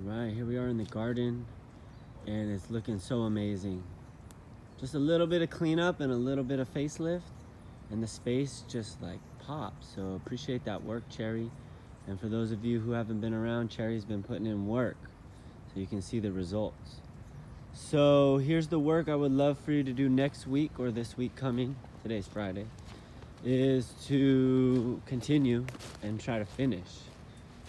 All right, here we are in the garden and it's looking so amazing. Just a little bit of cleanup and a little bit of facelift and the space just like pops. So appreciate that work, Cherry. And for those of you who haven't been around, Cherry's been putting in work so you can see the results. So here's the work I would love for you to do next week or this week coming. Today's Friday. Is to continue and try to finish.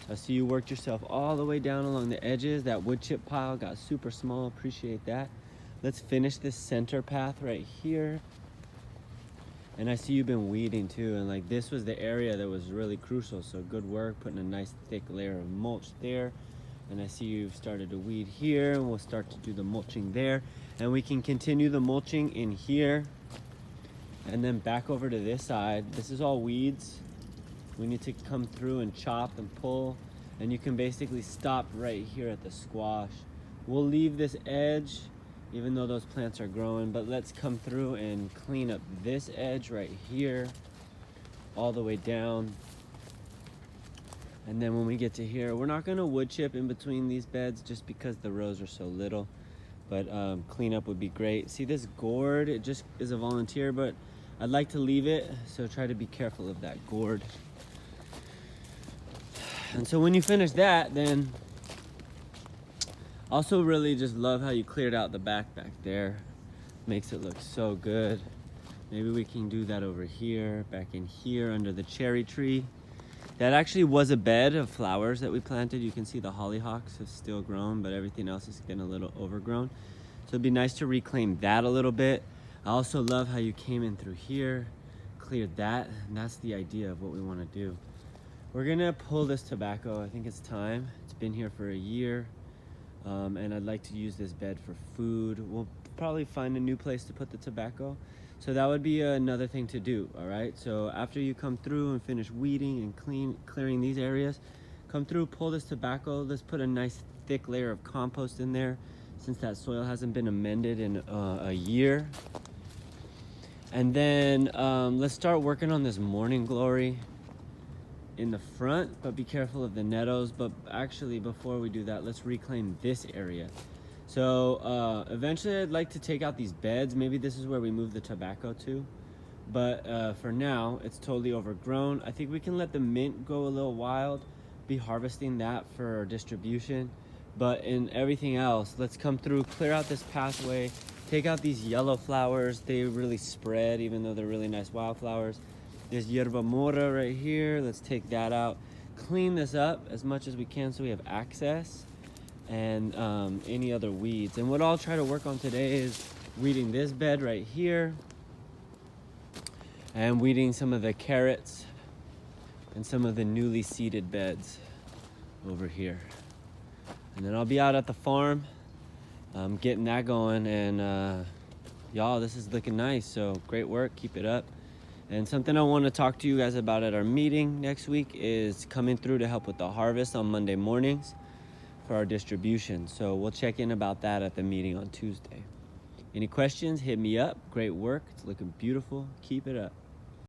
I see you worked yourself all the way down along the edges. That wood chip pile got super small, appreciate that. Let's finish this center path right here. And I see you've been weeding too, and like this was the area that was really crucial, so good work, putting a nice thick layer of mulch there. And I see you've started to weed here, and we'll start to do the mulching there. And we can continue the mulching in here, and then back over to this side. This is all weeds. We need to come through and chop and pull, and you can basically stop right here at the squash. We'll leave this edge, even though those plants are growing, but let's come through and clean up this edge right here, all the way down. And then when we get to here, we're not gonna wood chip in between these beds just because the rows are so little, but cleanup would be great. See this gourd, it just is a volunteer, but I'd like to leave it, so try to be careful of that gourd. And so when you finish that, then also really just love how you cleared out the back there. Makes it look so good. Maybe we can do that over here, back in here under the cherry tree. That actually was a bed of flowers that we planted. You can see the hollyhocks have still grown, but everything else is getting a little overgrown. So it'd be nice to reclaim that a little bit. I also love how you came in through here, cleared that, and that's the idea of what we want to do. We're gonna pull this tobacco. I think it's time. It's been here for a year, and I'd like to use this bed for food. We'll probably find a new place to put the tobacco. So that would be another thing to do, all right? So after you come through and finish weeding and clearing these areas, come through, pull this tobacco. Let's put a nice thick layer of compost in there since that soil hasn't been amended in a year. And then let's start working on this morning glory in the front, but be careful of the nettos. But actually, before we do that, let's reclaim this area. So eventually I'd like to take out these beds. Maybe this is where we move the tobacco to. But for now, it's totally overgrown. I think we can let the mint go a little wild, be harvesting that for distribution. But in everything else, let's come through, clear out this pathway, take out these yellow flowers. They really spread, even though they're really nice wildflowers. There's yerba mora right here. Let's take that out. Clean this up as much as we can so we have access, and any other weeds. And what I'll try to work on today is weeding this bed right here, and weeding some of the carrots and some of the newly seeded beds over here. And then I'll be out at the farm getting that going, and y'all, this is looking nice. So great work, keep it up. And something I want to talk to you guys about at our meeting next week is coming through to help with the harvest on Monday mornings for our distribution. So we'll check in about that at the meeting on Tuesday. Any questions, hit me up. Great work, it's looking beautiful. Keep it up.